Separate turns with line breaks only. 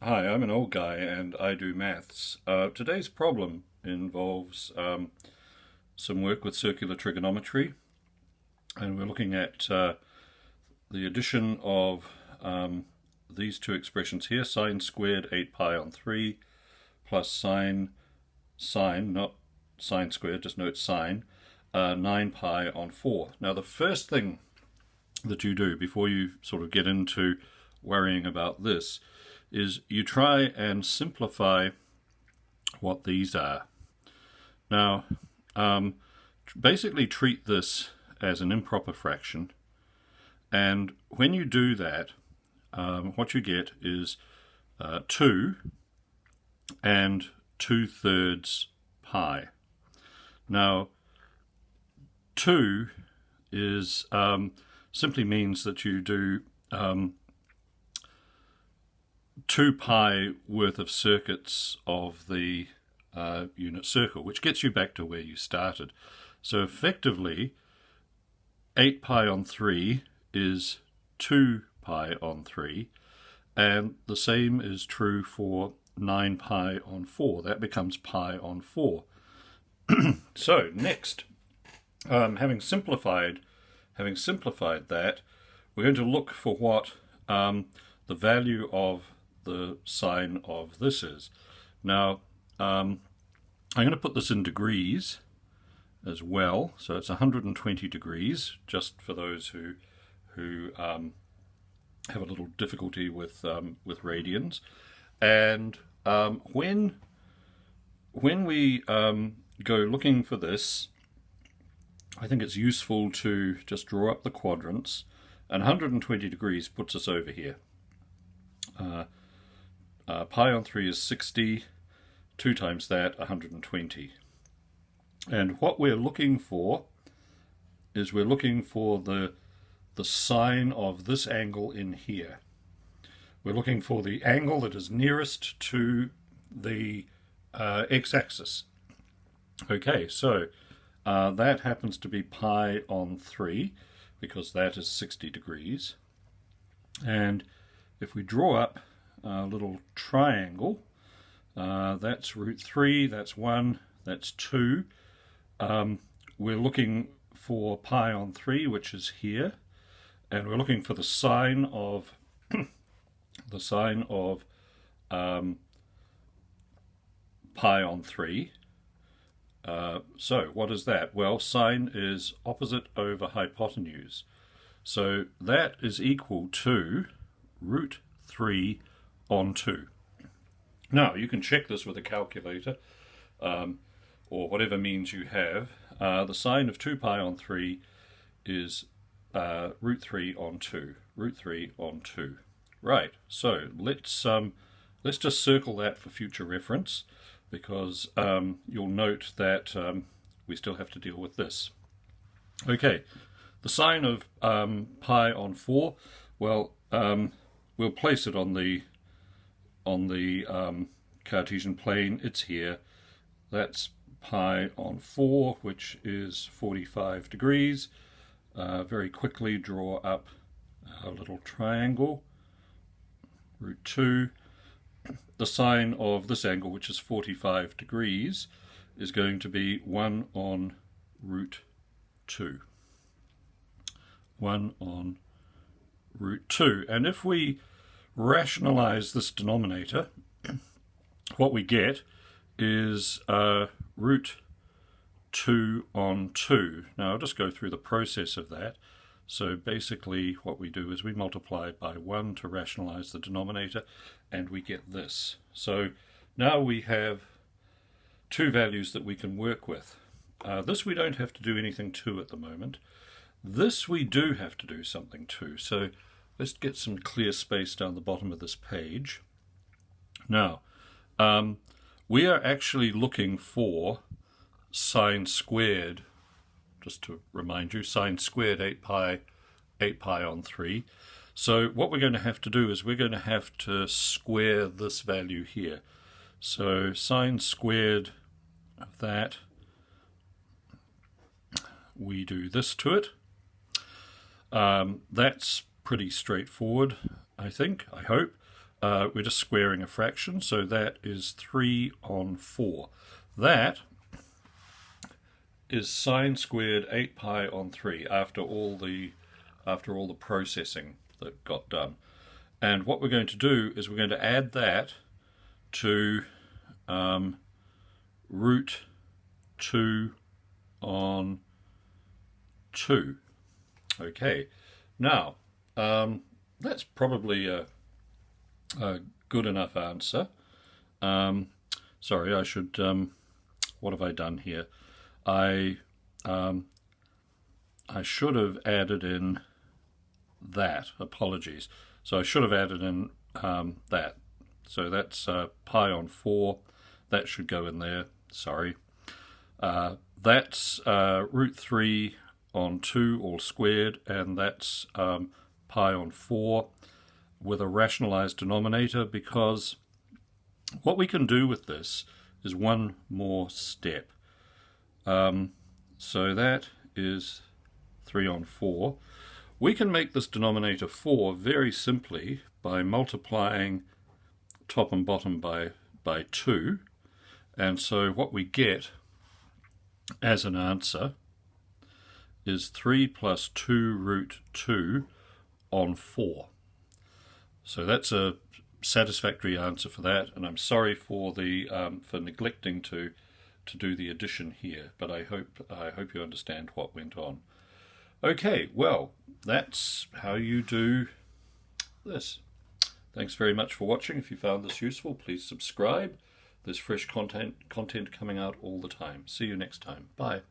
Hi, I'm an old guy and I do maths. Today's problem involves some work with circular trigonometry, and we're looking at the addition of these two expressions here: sine squared 8 pi on 3 plus sine, not sine squared, just note sine, 9 pi on 4. Now, the first thing that you do before you sort of get into worrying about this is you try and simplify what these are. Now, basically treat this as an improper fraction, and when you do that, what you get is 2 and 2/3 pi. Now, 2 is simply means that you do 2 pi worth of circuits of the unit circle, which gets you back to where you started. So effectively, 8 pi on 3 is 2 pi on 3, and the same is true for 9 pi on 4. That becomes pi on 4. So next, having simplified that, we're going to look for what the value of the sine of this is. Now, I'm going to put this in degrees as well, so it's 120 degrees, just for those who have a little difficulty with radians. And when we go looking for this, I think it's useful to just draw up the quadrants, and 120 degrees puts us over here. Pi on 3 is 60, 2 times that, 120. And what we're looking for is we're looking for the sine of this angle in here. We're looking for the angle that is nearest to the x-axis. Okay, so that happens to be pi on 3, because that is 60 degrees. And if we draw up a little triangle, that's root 3, that's 1, that's 2. We're looking for pi on 3, which is here, and we're looking for the sine of pi on 3. So what is that? Well, sine is opposite over hypotenuse. So that is equal to root 3 on 2. Now, you can check this with a calculator or whatever means you have. The sine of 2 pi on 3 is root 3 on 2. Root 3 on 2. Right, so let's just circle that for future reference, because you'll note that we still have to deal with this. Okay, the sine of pi on 4, well, we'll place it on the Cartesian plane. It's here. That's pi on 4, which is 45 degrees. Very quickly draw up a little triangle. Root 2. The sine of this angle, which is 45 degrees, is going to be 1 on root 2. 1 on root 2. And if we rationalize this denominator, what we get is root 2 on 2. Now, I'll just go through the process of that. So basically what we do is we multiply it by 1 to rationalize the denominator, and we get this. So now we have two values that we can work with. This we don't have to do anything to at the moment. This we do have to do something to. So let's get some clear space down the bottom of this page. Now, we are actually looking for sine squared. Just to remind you, sine squared 8 pi on 3. So what we're going to have to do is we're going to have to square this value here. So sine squared of that, we do this to it. That's pretty straightforward, I think, I hope. we're just squaring a fraction, so that is 3 on 4. That is sine squared 8 pi on 3 after all the processing that got done. And what we're going to do is we're going to add that to root 2 on 2. Okay, now that's probably a good enough answer. Sorry, I should. What have I done here? I should have added in that. Apologies. So I should have added in that. So that's pi on 4. That should go in there. Sorry. That's root 3 on 2 all squared, and that's pi on 4 with a rationalized denominator, because what we can do with this is one more step. So that is 3 on 4. We can make this denominator 4 very simply by multiplying top and bottom by 2. And so what we get as an answer is 3 plus 2 root 2 on 4. So that's a satisfactory answer for that, and I'm sorry for neglecting to do the addition here, but I hope you understand what went on. Okay, well, that's how you do this. Thanks very much for watching. If you found this useful, please subscribe. There's fresh content coming out all the time. See you next time. Bye.